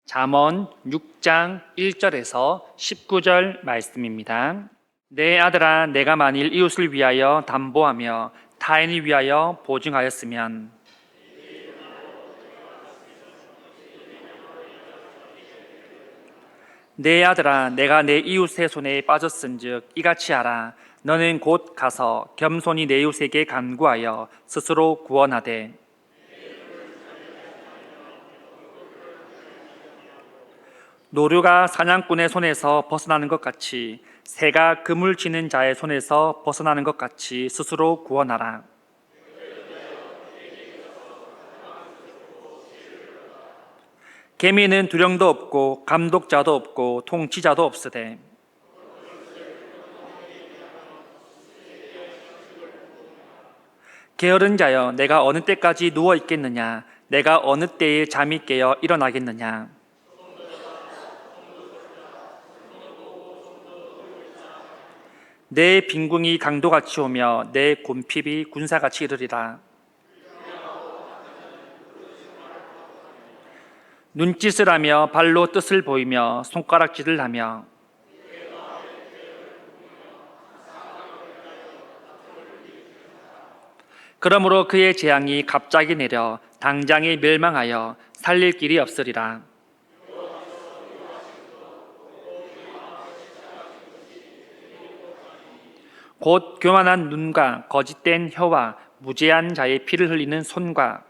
잠언 6장 1절에서 19절 말씀입니다. 내 아들아, 내가 만일 이웃을 위하여 담보하며 타인을 위하여 보증하였으면 내 아들아, 내가 내 이웃의 손에 빠졌은즉 이같이 하라. 너는 곧 가서 겸손히 내 이웃에게 간구하여 스스로 구원하되 노루가 사냥꾼의 손에서 벗어나는 것 같이 새가 그물 치는 자의 손에서 벗어나는 것 같이 스스로 구원하라. 계미는 두령도 없고 감독자도 없고 통치자도 없으되 게으른 자여, 내가 어느 때까지 누워 있겠느냐? 내가 어느 때에 잠이 깨어 일어나겠느냐? 내 빈궁이 강도같이 오며 내 곰핍이 군사같이 이르리라. 눈짓을 하며 발로 뜻을 보이며 손가락질을 하며 그러므로 그의 재앙이 갑자기 내려 당장에 멸망하여 살릴 길이 없으리라. 곧 교만한 눈과 거짓된 혀와 무죄한 자의 피를 흘리는 손과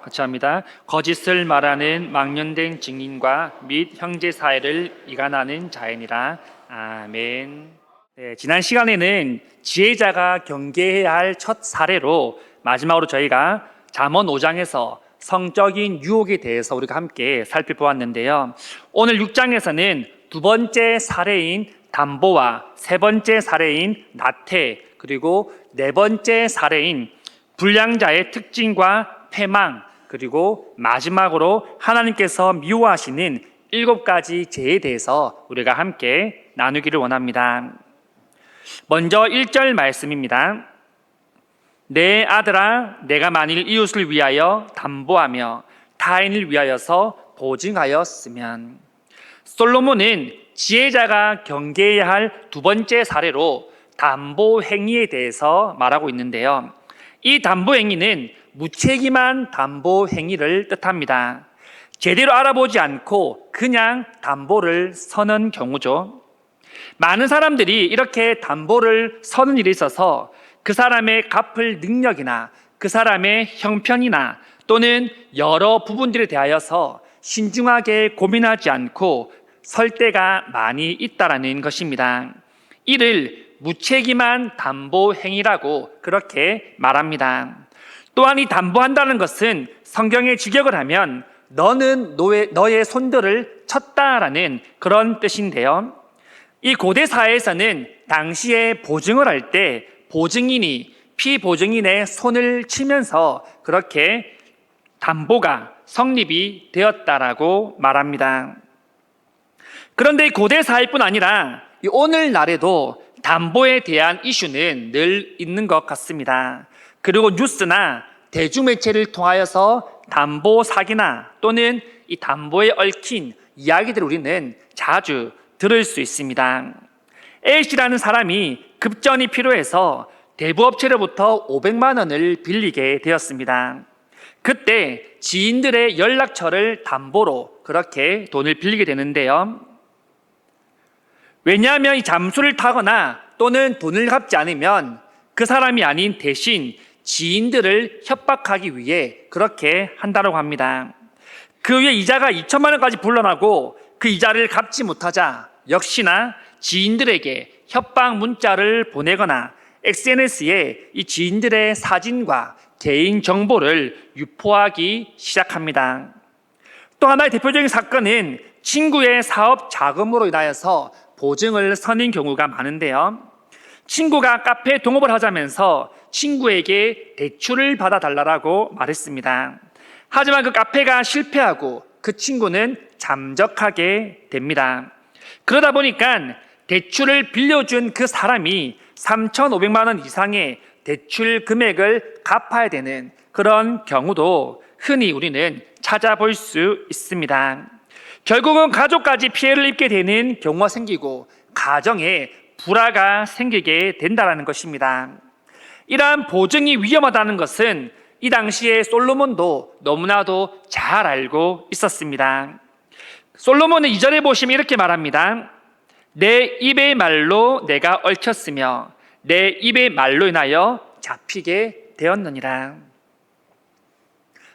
같이 합니다. 거짓을 말하는 망령된 증인과 및 형제 사이를 이간하는 자이니라. 아멘. 네, 지난 시간에는 지혜자가 경계해야 할 첫 사례로 마지막으로 저희가 잠언 5장에서 성적인 유혹에 대해서 우리가 함께 살펴보았는데요. 오늘 6장에서는 두 번째 사례인 담보와 세 번째 사례인 나태, 그리고 네 번째 사례인 불량자의 특징과 패망, 그리고 마지막으로 하나님께서 미워하시는 7가지 죄에 대해서 우리가 함께 나누기를 원합니다. 먼저 1절 말씀입니다. 내 아들아, 내가 만일 이웃을 위하여 담보하며 타인을 위하여서 보증하였으면. 솔로몬은 지혜자가 경계해야 할 두 번째 사례로 담보 행위에 대해서 말하고 있는데요. 이 담보 행위는 무책임한 담보 행위를 뜻합니다. 제대로 알아보지 않고 그냥 담보를 서는 경우죠. 많은 사람들이 이렇게 담보를 서는 일에 있어서 그 사람의 갚을 능력이나 그 사람의 형편이나 또는 여러 부분들에 대하여서 신중하게 고민하지 않고 설 때가 많이 있다라는 것입니다. 이를 무책임한 담보 행위라고 그렇게 말합니다. 또한 이 담보한다는 것은 성경의 직역을 하면 너는 너의 손들을 쳤다라는 그런 뜻인데요. 이 고대 사회에서는 당시에 보증을 할 때 보증인이 피보증인의 손을 치면서 그렇게 담보가 성립이 되었다라고 말합니다. 그런데 고대 사회뿐 아니라 오늘날에도 담보에 대한 이슈는 늘 있는 것 같습니다. 그리고 뉴스나 대중매체를 통하여서 담보 사기나 또는 이 담보에 얽힌 이야기들을 우리는 자주 들을 수 있습니다. A씨라는 사람이 급전이 필요해서 대부업체로부터 500만 원을 빌리게 되었습니다. 그때 지인들의 연락처를 담보로 그렇게 돈을 빌리게 되는데요. 왜냐하면 이 잠수를 타거나 또는 돈을 갚지 않으면 그 사람이 아닌 대신 지인들을 협박하기 위해 그렇게 한다고 합니다. 그 후에 이자가 2천만 원까지 불어나고 그 이자를 갚지 못하자 역시나 지인들에게 협박 문자를 보내거나 SNS에 이 지인들의 사진과 개인 정보를 유포하기 시작합니다. 또 하나의 대표적인 사건은 친구의 사업 자금으로 인하여서 보증을 서는 경우가 많은데요. 친구가 카페 동업을 하자면서 친구에게 대출을 받아달라고 말했습니다. 하지만 그 카페가 실패하고 그 친구는 잠적하게 됩니다. 그러다 보니까 대출을 빌려준 그 사람이 3,500만 원 이상의 대출 금액을 갚아야 되는 그런 경우도 흔히 우리는 찾아볼 수 있습니다. 결국은 가족까지 피해를 입게 되는 경우가 생기고 가정에 불화가 생기게 된다는 것입니다. 이러한 보증이 위험하다는 것은 이 당시에 솔로몬도 너무나도 잘 알고 있었습니다. 솔로몬은 2절에 보시면 이렇게 말합니다. 내 입의 말로 내가 얽혔으며 내 입의 말로 인하여 잡히게 되었느니라.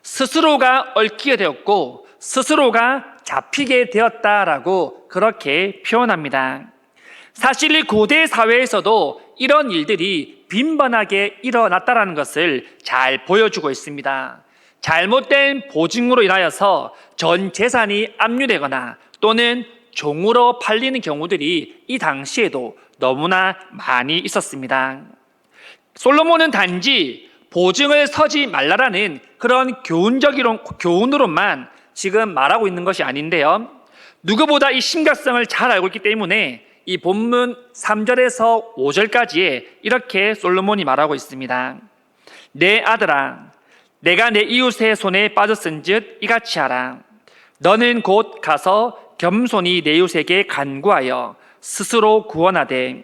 스스로가 얽히게 되었고 스스로가 잡히게 되었다라고 그렇게 표현합니다. 사실 이 고대 사회에서도 이런 일들이 빈번하게 일어났다는 것을 잘 보여주고 있습니다. 잘못된 보증으로 인하여서 전 재산이 압류되거나 또는 종으로 팔리는 경우들이 이 당시에도 너무나 많이 있었습니다. 솔로몬은 단지 보증을 서지 말라라는 그런 교훈으로만 지금 말하고 있는 것이 아닌데요. 누구보다 이 심각성을 잘 알고 있기 때문에 이 본문 3절에서 5절까지에 이렇게 솔로몬이 말하고 있습니다. 내 아들아, 내가 내 이웃의 손에 빠졌은즉 이같이 하라. 너는 곧 가서 겸손히 내 이웃에게 간구하여 스스로 구원하되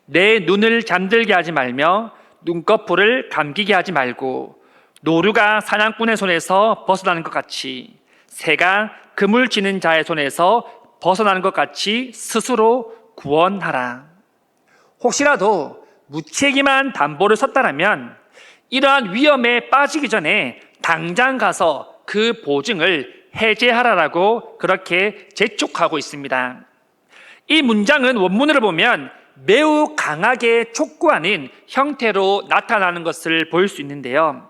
내 눈을 잠들게 하지 말며 눈꺼풀을 감기게 하지 말고 노루가 사냥꾼의 손에서 벗어나는 것 같이 새가 그물 치는 자의 손에서 벗어나는 것 같이 스스로 구원하라. 혹시라도 무책임한 담보를 섰다라면 이러한 위험에 빠지기 전에 당장 가서 그 보증을 해제하라라고 그렇게 재촉하고 있습니다. 이 문장은 원문으로 보면 매우 강하게 촉구하는 형태로 나타나는 것을 볼 수 있는데요.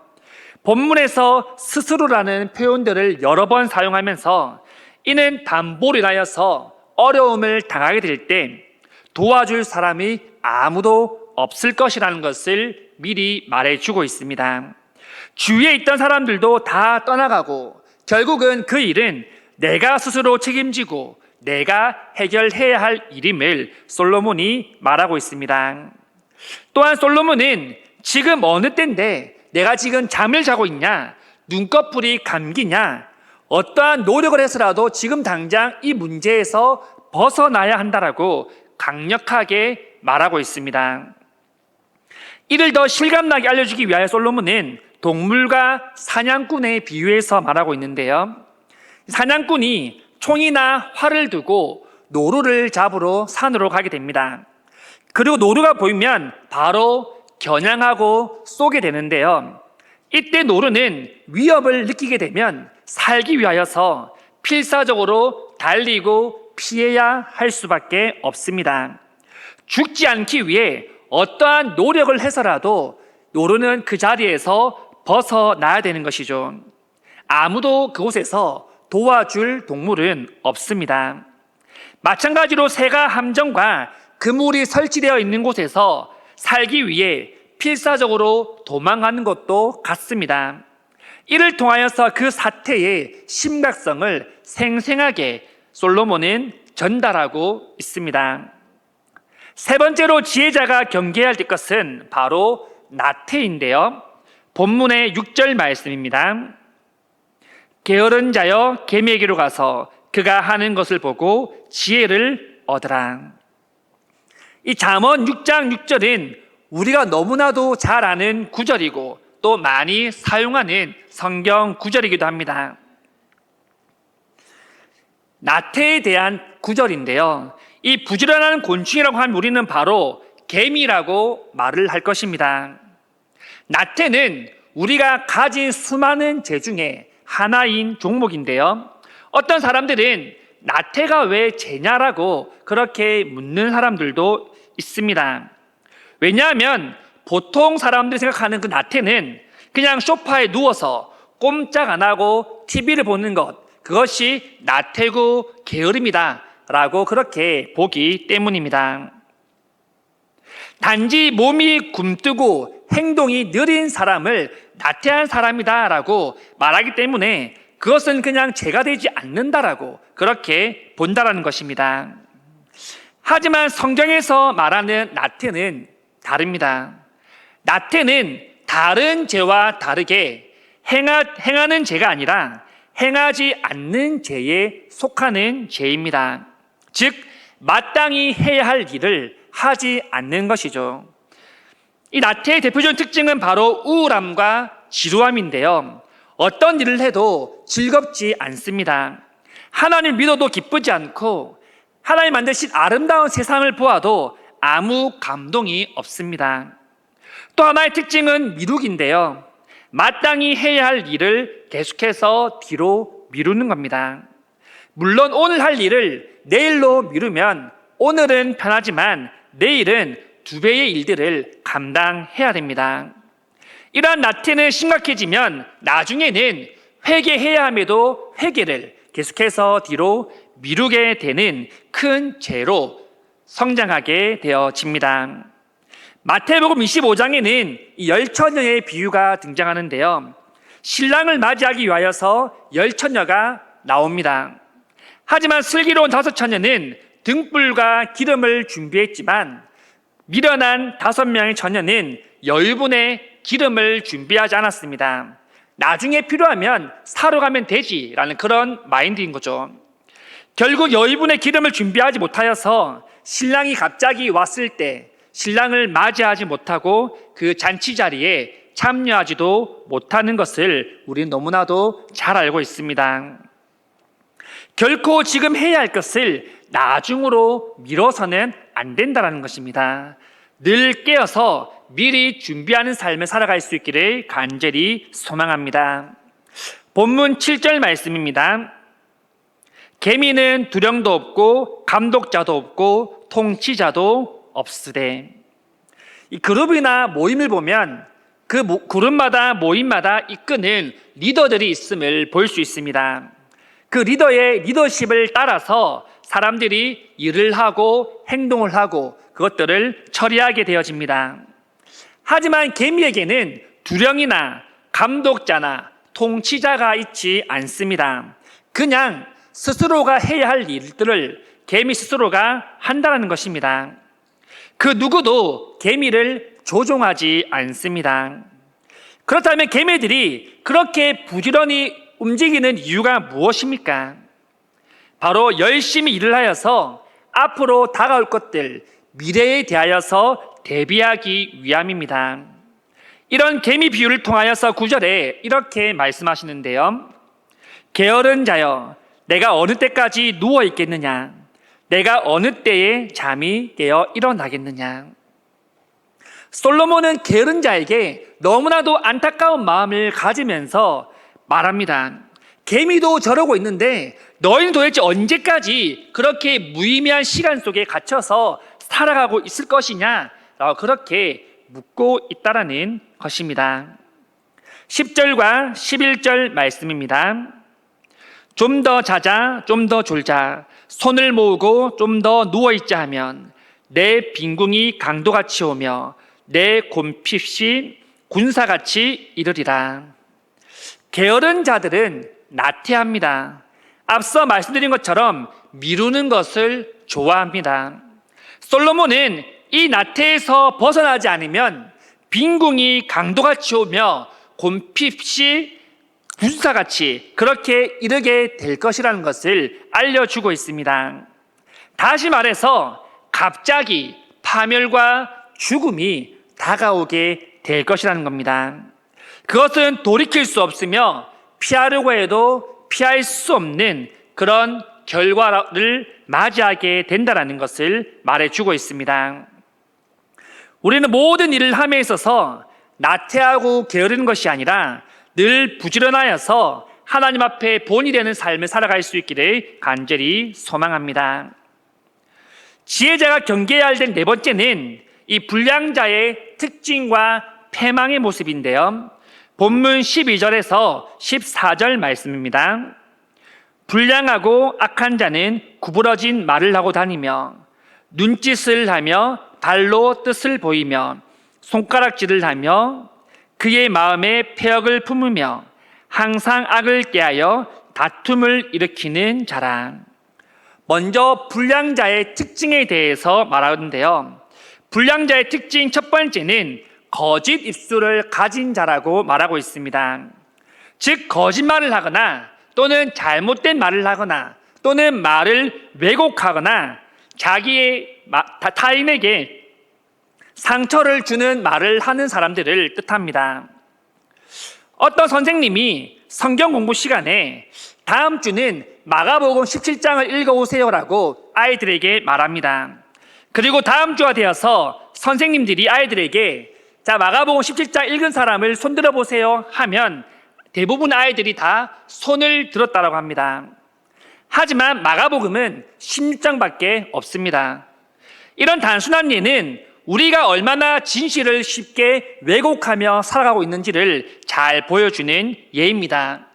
본문에서 스스로라는 표현들을 여러 번 사용하면서 이는 담보로 인하여서 어려움을 당하게 될 때 도와줄 사람이 아무도 없을 것이라는 것을 미리 말해주고 있습니다. 주위에 있던 사람들도 다 떠나가고 결국은 그 일은 내가 스스로 책임지고 내가 해결해야 할 일임을 솔로몬이 말하고 있습니다. 또한 솔로몬은 지금 어느 때인데 내가 지금 잠을 자고 있냐, 눈꺼풀이 감기냐, 어떠한 노력을 해서라도 지금 당장 이 문제에서 벗어나야 한다라고 강력하게 말하고 있습니다. 이를 더 실감나게 알려주기 위하여 솔로몬은 동물과 사냥꾼에 비유해서 말하고 있는데요. 사냥꾼이 총이나 활을 두고 노루를 잡으러 산으로 가게 됩니다. 그리고 노루가 보이면 바로 겨냥하고 쏘게 되는데요. 이때 노루는 위협을 느끼게 되면 살기 위하여서 필사적으로 달리고 피해야 할 수밖에 없습니다. 죽지 않기 위해 어떠한 노력을 해서라도 노루는 그 자리에서 벗어나야 되는 것이죠. 아무도 그곳에서 도와줄 동물은 없습니다. 마찬가지로 새가 함정과 그물이 설치되어 있는 곳에서 살기 위해 필사적으로 도망가는 것도 같습니다. 이를 통하여서 그 사태의 심각성을 생생하게 솔로몬은 전달하고 있습니다. 세 번째로 지혜자가 경계해야 할 것은 바로 나태인데요. 본문의 6절 말씀입니다. 게으른 자여 계매에게로 가서 그가 하는 것을 보고 지혜를 얻으라. 이 잠언 6장 6절은 우리가 너무나도 잘 아는 구절이고 또 많이 사용하는 성경 구절이기도 합니다. 나태에 대한 구절인데요. 이 부지런한 곤충이라고 하면 우리는 바로 개미라고 말을 할 것입니다. 나태는 우리가 가진 수많은 재 중에 하나인 종목인데요. 어떤 사람들은 나태가 왜 재냐라고 그렇게 묻는 사람들도 있습니다. 왜냐하면 보통 사람들이 생각하는 그 나태는 그냥 소파에 누워서 꼼짝 안 하고 TV를 보는 것, 그것이 나태고 게으름이다 라고 그렇게 보기 때문입니다. 단지 몸이 굼뜨고 행동이 느린 사람을 나태한 사람이다 라고 말하기 때문에 그것은 그냥 죄가 되지 않는다라고 그렇게 본다라는 것입니다. 하지만 성경에서 말하는 나태는 다릅니다. 나태는 다른 죄와 다르게 행하는 죄가 아니라 행하지 않는 죄에 속하는 죄입니다. 즉 마땅히 해야 할 일을 하지 않는 것이죠. 이 나태의 대표적인 특징은 바로 우울함과 지루함인데요. 어떤 일을 해도 즐겁지 않습니다. 하나님을 믿어도 기쁘지 않고 하나님 만드신 아름다운 세상을 보아도 아무 감동이 없습니다. 또 하나의 특징은 미루기인데요. 마땅히 해야 할 일을 계속해서 뒤로 미루는 겁니다. 물론 오늘 할 일을 내일로 미루면 오늘은 편하지만 내일은 2배의 일들을 감당해야 됩니다. 이러한 나태는 심각해지면 나중에는 회개해야 함에도 회개를 계속해서 뒤로 미루게 되는 큰 죄로 성장하게 되어집니다. 마태복음 25장에는 이 열처녀의 비유가 등장하는데요. 신랑을 맞이하기 위하여서 열처녀가 나옵니다. 하지만 슬기로운 5처녀는 등불과 기름을 준비했지만 미련한 5명의 처녀는 여유분의 기름을 준비하지 않았습니다. 나중에 필요하면 사러 가면 되지라는 그런 마인드인 거죠. 결국 여유분의 기름을 준비하지 못하여서 신랑이 갑자기 왔을 때 신랑을 맞이하지 못하고 그 잔치 자리에 참여하지도 못하는 것을 우리는 너무나도 잘 알고 있습니다. 결코 지금 해야 할 것을 나중으로 미뤄서는 안 된다는 것입니다. 늘 깨어서 미리 준비하는 삶을 살아갈 수 있기를 간절히 소망합니다. 본문 7절 말씀입니다. 계미는 두령도 없고 감독자도 없고 통치자도 없으되. 이 그룹이나 모임을 보면 그 그룹마다 모임마다 이끄는 리더들이 있음을 볼 수 있습니다. 그 리더의 리더십을 따라서 사람들이 일을 하고 행동을 하고 그것들을 처리하게 되어집니다. 하지만 계미에게는 두령이나 감독자나 통치자가 있지 않습니다. 그냥 스스로가 해야 할 일들을 계미 스스로가 한다는 것입니다. 그 누구도 계미를 조종하지 않습니다. 그렇다면 계미들이 그렇게 부지런히 움직이는 이유가 무엇입니까? 바로 열심히 일을 하여서 앞으로 다가올 것들, 미래에 대하여서 대비하기 위함입니다. 이런 계미 비유를 통하여서 9절에 이렇게 말씀하시는데요. 게으른 자여, 내가 어느 때까지 누워 있겠느냐? 내가 어느 때에 잠이 깨어 일어나겠느냐? 솔로몬은 게으른 자에게 너무나도 안타까운 마음을 가지면서 말합니다. 개미도 저러고 있는데 너희는 도대체 언제까지 그렇게 무의미한 시간 속에 갇혀서 살아가고 있을 것이냐? 라고 그렇게 묻고 있다라는 것입니다. 10절과 11절 말씀입니다. 좀 더 자자, 좀 더 졸자, 손을 모으고 좀 더 누워있자 하면 내 빈궁이 강도같이 오며 내 곰핍이 군사같이 이르리라. 게으른 자들은 나태합니다. 앞서 말씀드린 것처럼 미루는 것을 좋아합니다. 솔로몬은 이 나태에서 벗어나지 않으면 빈궁이 강도같이 오며 곰핍이 군사같이 그렇게 이르게 될 것이라는 것을 알려주고 있습니다. 다시 말해서 갑자기 파멸과 죽음이 다가오게 될 것이라는 겁니다. 그것은 돌이킬 수 없으며 피하려고 해도 피할 수 없는 그런 결과를 맞이하게 된다는 것을 말해주고 있습니다. 우리는 모든 일을 함에 있어서 나태하고 게으르는 것이 아니라 늘 부지런하여서 하나님 앞에 본이 되는 삶을 살아갈 수 있기를 간절히 소망합니다. 지혜자가 경계해야 할 네 번째는 이 불량자의 특징과 패망의 모습인데요. 본문 12절에서 14절 말씀입니다. 불량하고 악한 자는 구부러진 말을 하고 다니며 눈짓을 하며 발로 뜻을 보이며 손가락질을 하며 그의 마음에 패역을 품으며 항상 악을 꾀하여 다툼을 일으키는 자라. 먼저 불량자의 특징에 대해서 말하는데요. 불량자의 특징 첫 번째는 거짓 입술을 가진 자라고 말하고 있습니다. 즉 거짓말을 하거나 또는 잘못된 말을 하거나 또는 말을 왜곡하거나 자기의 타인에게 상처를 주는 말을 하는 사람들을 뜻합니다. 어떤 선생님이 성경 공부 시간에 다음 주는 마가복음 17장을 읽어오세요라고 아이들에게 말합니다. 그리고 다음 주가 되어서 선생님들이 아이들에게 자, 마가복음 17장 읽은 사람을 손들어 보세요 하면 대부분 아이들이 다 손을 들었다고 합니다. 하지만 마가복음은 16장밖에 없습니다. 이런 단순한 예는 우리가 얼마나 진실을 쉽게 왜곡하며 살아가고 있는지를 잘 보여주는 예입니다.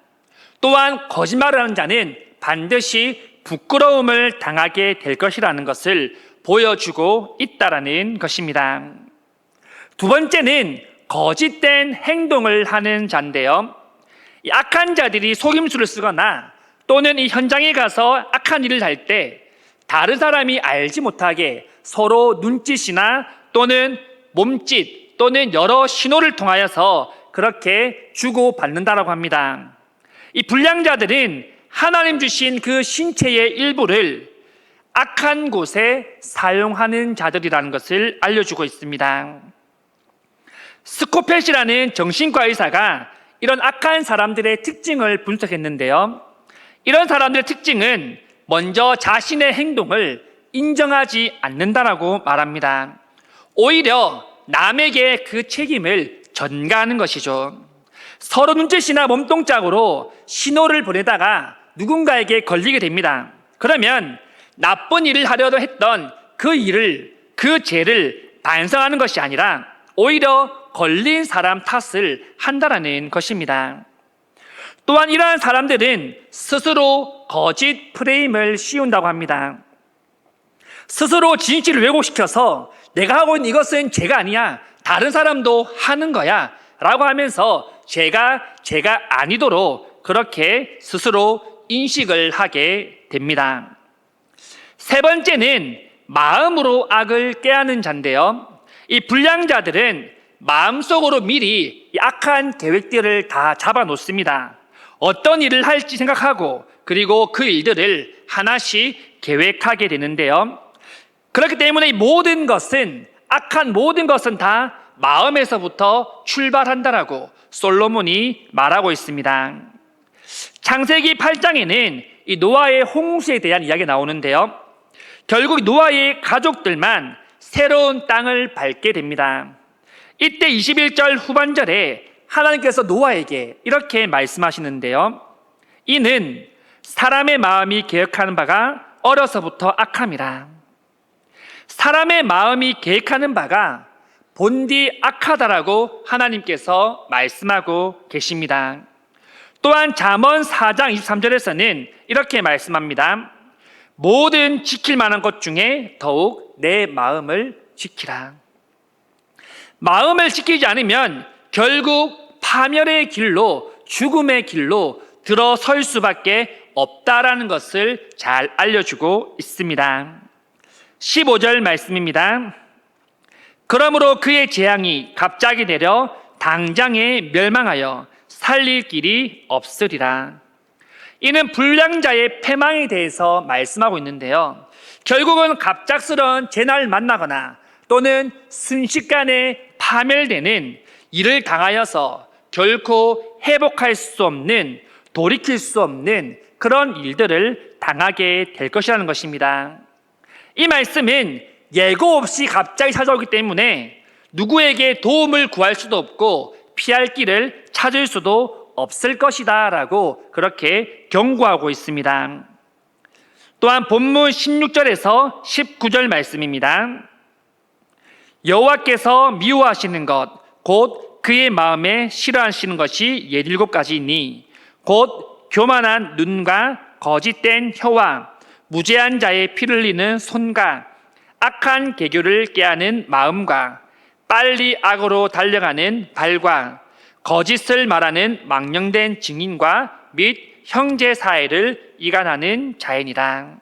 또한 거짓말을 하는 자는 반드시 부끄러움을 당하게 될 것이라는 것을 보여주고 있다는 것입니다. 두 번째는 거짓된 행동을 하는 자인데요. 이 악한 자들이 속임수를 쓰거나 또는 이 현장에 가서 악한 일을 할 때 다른 사람이 알지 못하게 서로 눈짓이나 또는 몸짓 또는 여러 신호를 통하여서 그렇게 주고받는다라고 합니다. 이 불량자들은 하나님 주신 그 신체의 일부를 악한 곳에 사용하는 자들이라는 것을 알려주고 있습니다. 스코펫이라는 정신과 의사가 이런 악한 사람들의 특징을 분석했는데요. 이런 사람들의 특징은 먼저 자신의 행동을 인정하지 않는다라고 말합니다. 오히려 남에게 그 책임을 전가하는 것이죠. 서로 눈짓이나 몸동작으로 신호를 보내다가 누군가에게 걸리게 됩니다. 그러면 나쁜 일을 하려고 했던 그 죄를 반성하는 것이 아니라 오히려 걸린 사람 탓을 한다라는 것입니다. 또한 이러한 사람들은 스스로 거짓 프레임을 씌운다고 합니다. 스스로 진실을 왜곡시켜서 내가 하고 있는 이것은 죄가 아니야, 다른 사람도 하는 거야 라고 하면서 죄가 아니도록 그렇게 스스로 인식을 하게 됩니다. 세 번째는 마음으로 악을 꾀하는 자인데요. 이 불량자들은 마음속으로 미리 악한 계획들을 다 잡아놓습니다. 어떤 일을 할지 생각하고 그리고 그 일들을 하나씩 계획하게 되는데요. 그렇기 때문에 악한 모든 것은 다 마음에서부터 출발한다라고 솔로몬이 말하고 있습니다. 창세기 8장에는 이 노아의 홍수에 대한 이야기가 나오는데요. 결국 노아의 가족들만 새로운 땅을 밟게 됩니다. 이때 21절 후반절에 하나님께서 노아에게 이렇게 말씀하시는데요. 이는 사람의 마음이 계획하는 바가 어려서부터 악함이라. 사람의 마음이 계획하는 바가 본디 악하다라고 하나님께서 말씀하고 계십니다. 또한 잠언 4장 23절에서는 이렇게 말씀합니다. 모든 지킬 만한 것 중에 더욱 내 마음을 지키라. 마음을 지키지 않으면 결국 파멸의 길로, 죽음의 길로 들어설 수밖에 없다라는 것을 잘 알려주고 있습니다. 15절 말씀입니다. 그러므로 그의 재앙이 갑자기 내려 당장에 멸망하여 살릴 길이 없으리라. 이는 불량자의 패망에 대해서 말씀하고 있는데요. 결국은 갑작스러운 재난을 만나거나 또는 순식간에 파멸되는 일을 당하여서 결코 회복할 수 없는, 돌이킬 수 없는 그런 일들을 당하게 될 것이라는 것입니다. 이 말씀은 예고 없이 갑자기 찾아오기 때문에 누구에게 도움을 구할 수도 없고 피할 길을 찾을 수도 없을 것이다 라고 그렇게 경고하고 있습니다. 또한 본문 16절에서 19절 말씀입니다. 여호와께서 미워하시는 것 곧 그의 마음에 싫어하시는 것이 17가지이니 곧 교만한 눈과 거짓된 혀와 무죄한 자의 피를 흘리는 손과 악한 계교를 꾀하는 마음과 빨리 악으로 달려가는 발과 거짓을 말하는 망령된 증인과 및 형제 사이를 이간하는 자이니라.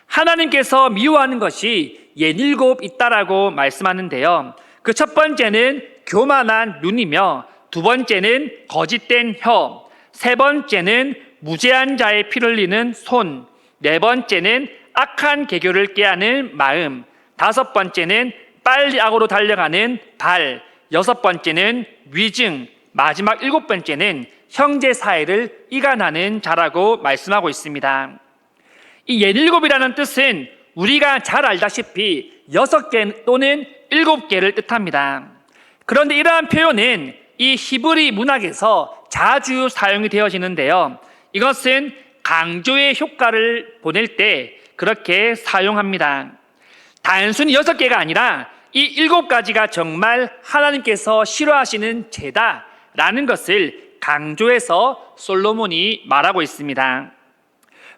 하나님께서 미워하는 것이 17 있다라고 말씀하는데요. 그 첫 번째는 교만한 눈이며, 두 번째는 거짓된 혀, 세 번째는 무죄한 자의 피를 흘리는 손, 네 번째는 악한 계교를 꾀하는 마음, 다섯 번째는 빨리 악으로 달려가는 발, 여섯 번째는 위증, 마지막 일곱 번째는 형제 사이를 이간하는 자라고 말씀하고 있습니다. 이 옛일곱이라는 뜻은 우리가 잘 알다시피 6개 또는 7개를 뜻합니다. 그런데 이러한 표현은 이 히브리 문학에서 자주 사용이 되어지는데요, 이것은 강조의 효과를 보낼 때 그렇게 사용합니다. 단순히 6개가 아니라 이 7가지가 정말 하나님께서 싫어하시는 죄다라는 것을 강조해서 솔로몬이 말하고 있습니다.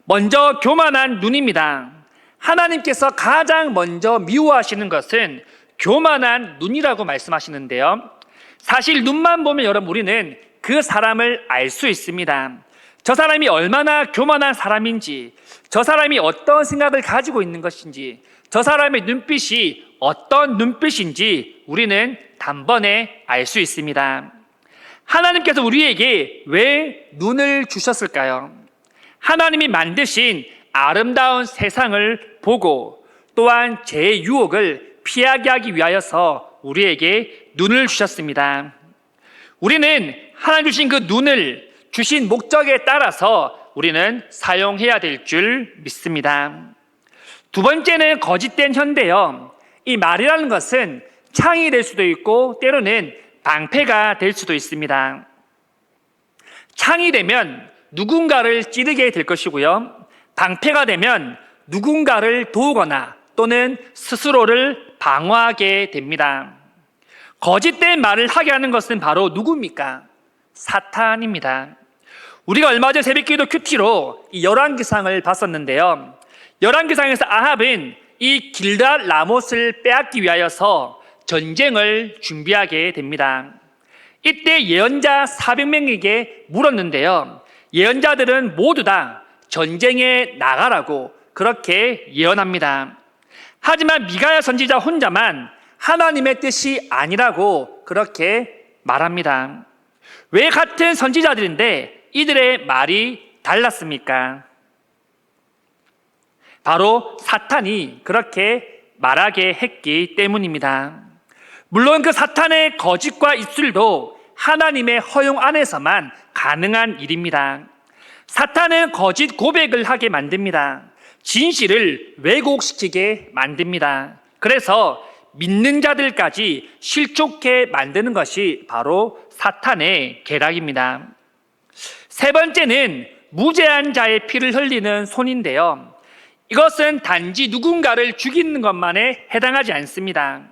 먼저 교만한 눈입니다. 하나님께서 가장 먼저 미워하시는 것은 교만한 눈이라고 말씀하시는데요, 사실 눈만 보면 여러분 우리는 그 사람을 알 수 있습니다. 저 사람이 얼마나 교만한 사람인지, 저 사람이 어떤 생각을 가지고 있는 것인지, 저 사람의 눈빛이 어떤 눈빛인지 우리는 단번에 알 수 있습니다. 하나님께서 우리에게 왜 눈을 주셨을까요? 하나님이 만드신 아름다운 세상을 보고 또한 죄의 유혹을 피하게 하기 위하여서 우리에게 눈을 주셨습니다. 우리는 하나님 주신 그 눈을 주신 목적에 따라서 우리는 사용해야 될 줄 믿습니다. 두 번째는 거짓된 혀인데요, 이 말이라는 것은 창이 될 수도 있고 때로는 방패가 될 수도 있습니다. 창이 되면 누군가를 찌르게 될 것이고요, 방패가 되면 누군가를 도우거나 또는 스스로를 방어하게 됩니다. 거짓된 말을 하게 하는 것은 바로 누굽니까? 사탄입니다. 우리가 얼마 전 새벽기도 큐티로 이 열왕기상을 봤었는데요, 열왕기상에서 아합은 이 길르앗 라못을 빼앗기 위하여서 전쟁을 준비하게 됩니다. 이때 예언자 400명에게 물었는데요, 예언자들은 모두 다 전쟁에 나가라고 그렇게 예언합니다. 하지만 미가야 선지자 혼자만 하나님의 뜻이 아니라고 그렇게 말합니다. 왜 같은 선지자들인데 이들의 말이 달랐습니까? 바로 사탄이 그렇게 말하게 했기 때문입니다. 물론 그 사탄의 거짓과 입술도 하나님의 허용 안에서만 가능한 일입니다. 사탄은 거짓 고백을 하게 만듭니다. 진실을 왜곡시키게 만듭니다. 그래서 믿는 자들까지 실족해 만드는 것이 바로 사탄의 계략입니다. 세 번째는 무죄한 자의 피를 흘리는 손인데요, 이것은 단지 누군가를 죽이는 것만에 해당하지 않습니다.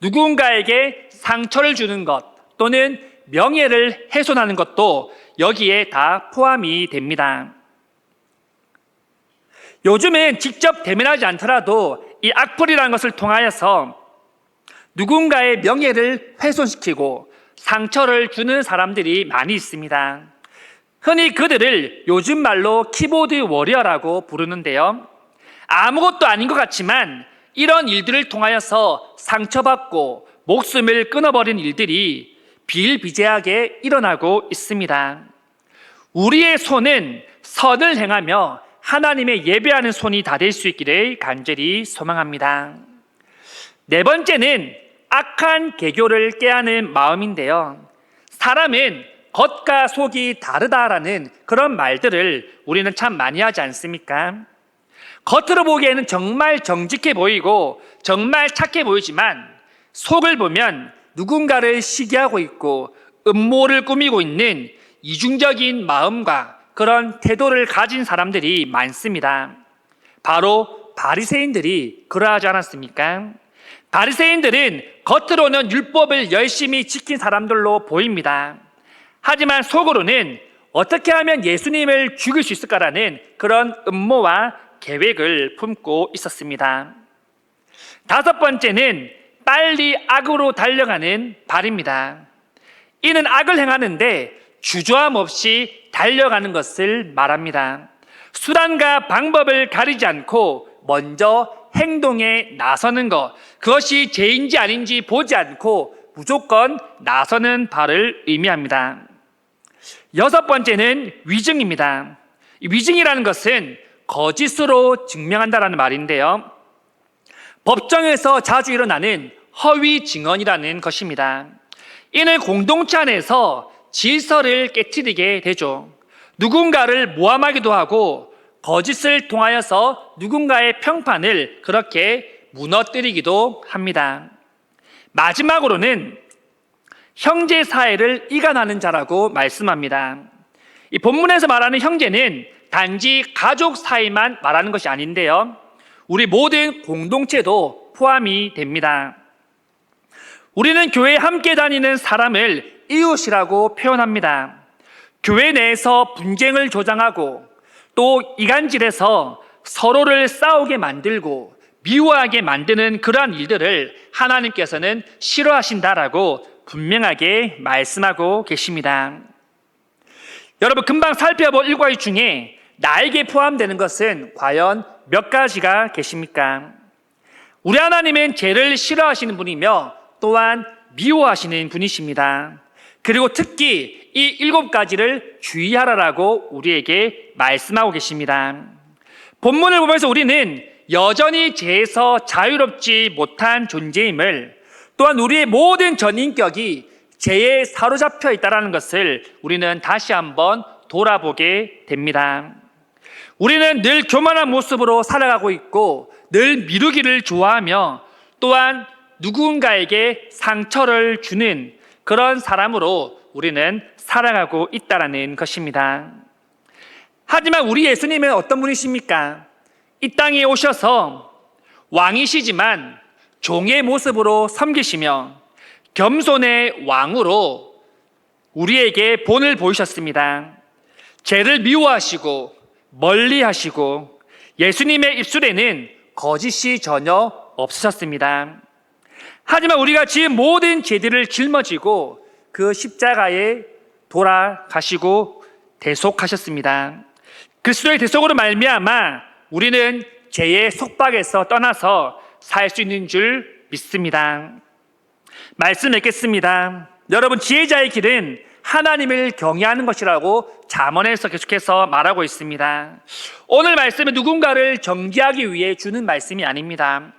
누군가에게 상처를 주는 것 또는 명예를 훼손하는 것도 여기에 다 포함이 됩니다. 요즘은 직접 대면하지 않더라도 이 악플이라는 것을 통하여서 누군가의 명예를 훼손시키고 상처를 주는 사람들이 많이 있습니다. 흔히 그들을 요즘 말로 키보드 워리어라고 부르는데요, 아무것도 아닌 것 같지만 이런 일들을 통하여서 상처받고 목숨을 끊어버린 일들이 비일비재하게 일어나고 있습니다. 우리의 손은 선을 행하며 하나님의 예배하는 손이 다 될 수 있기를 간절히 소망합니다. 네 번째는 악한 계교를 꾀하는 마음인데요, 사람은 겉과 속이 다르다라는 그런 말들을 우리는 참 많이 하지 않습니까? 겉으로 보기에는 정말 정직해 보이고 정말 착해 보이지만 속을 보면 누군가를 시기하고 있고 음모를 꾸미고 있는 이중적인 마음과 그런 태도를 가진 사람들이 많습니다. 바로 바리새인들이 그러하지 않았습니까? 바리새인들은 겉으로는 율법을 열심히 지킨 사람들로 보입니다. 하지만 속으로는 어떻게 하면 예수님을 죽일 수 있을까라는 그런 음모와 계획을 품고 있었습니다. 다섯 번째는 빨리 악으로 달려가는 발입니다. 이는 악을 행하는데 주저함 없이 달려가는 것을 말합니다. 수단과 방법을 가리지 않고 먼저 행동에 나서는 것, 그것이 죄인지 아닌지 보지 않고 무조건 나서는 바를 의미합니다. 여섯 번째는 위증입니다. 위증이라는 것은 거짓으로 증명한다라는 말인데요. 법정에서 자주 일어나는 허위 증언이라는 것입니다. 이는 공동체 안에서 질서를 깨트리게 되죠. 누군가를 모함하기도 하고 거짓을 통하여서 누군가의 평판을 그렇게 무너뜨리기도 합니다. 마지막으로는 형제 사이를 이간하는 자라고 말씀합니다. 이 본문에서 말하는 형제는 단지 가족 사이만 말하는 것이 아닌데요. 우리 모든 공동체도 포함이 됩니다. 우리는 교회에 함께 다니는 사람을 이웃이라고 표현합니다. 교회 내에서 분쟁을 조장하고 또 이간질해서 서로를 싸우게 만들고 미워하게 만드는 그러한 일들을 하나님께서는 싫어하신다라고 분명하게 말씀하고 계십니다. 여러분, 금방 살펴본 일과의 중에 나에게 포함되는 것은 과연 몇 가지가 계십니까? 우리 하나님은 죄를 싫어하시는 분이며 또한 미워하시는 분이십니다. 그리고 특히 이 7가지를 주의하라라고 우리에게 말씀하고 계십니다. 본문을 보면서 우리는 여전히 죄에서 자유롭지 못한 존재임을, 또한 우리의 모든 전인격이 죄에 사로잡혀 있다는 것을 우리는 다시 한번 돌아보게 됩니다. 우리는 늘 교만한 모습으로 살아가고 있고 늘 미루기를 좋아하며 또한 누군가에게 상처를 주는 그런 사람으로 우리는 살아가고 있다는 것입니다. 하지만 우리 예수님은 어떤 분이십니까? 이 땅에 오셔서 왕이시지만 종의 모습으로 섬기시며 겸손의 왕으로 우리에게 본을 보이셨습니다. 죄를 미워하시고 멀리하시고 예수님의 입술에는 거짓이 전혀 없으셨습니다. 하지만 우리가 지은 모든 죄들을 짊어지고 그 십자가에 돌아가시고 대속하셨습니다. 그리스도의 대속으로 말미암아 우리는 죄의 속박에서 떠나서 살 수 있는 줄 믿습니다. 말씀 읽겠습니다. 여러분, 지혜자의 길은 하나님을 경외하는 것이라고 잠언에서 계속해서 말하고 있습니다. 오늘 말씀은 누군가를 정죄하기 위해 주는 말씀이 아닙니다.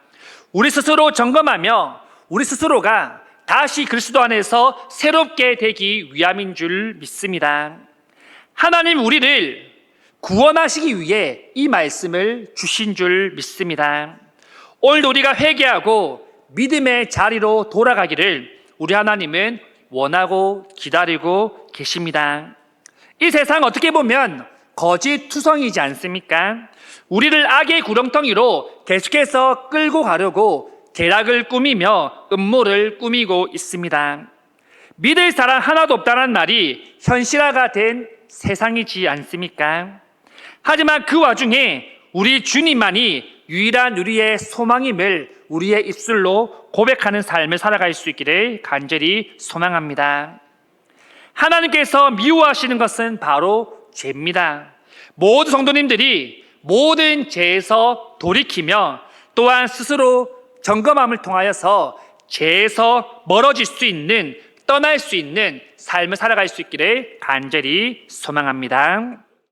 우리 스스로 점검하며 우리 스스로가 다시 그리스도 안에서 새롭게 되기 위함인 줄 믿습니다. 하나님 우리를 구원하시기 위해 이 말씀을 주신 줄 믿습니다. 오늘도 우리가 회개하고 믿음의 자리로 돌아가기를 우리 하나님은 원하고 기다리고 계십니다. 이 세상 어떻게 보면 거짓투성이지 않습니까? 우리를 악의 구렁텅이로 계속해서 끌고 가려고 계략을 꾸미며 음모를 꾸미고 있습니다. 믿을 사람 하나도 없다는 말이 현실화가 된 세상이지 않습니까? 하지만 그 와중에 우리 주님만이 유일한 우리의 소망임을 우리의 입술로 고백하는 삶을 살아갈 수 있기를 간절히 소망합니다. 하나님께서 미워하시는 것은 바로 죄입니다. 모든 성도님들이 모든 죄에서 돌이키며 또한 스스로 점검함을 통하여서 죄에서 멀어질 수 있는, 떠날 수 있는 삶을 살아갈 수 있기를 간절히 소망합니다.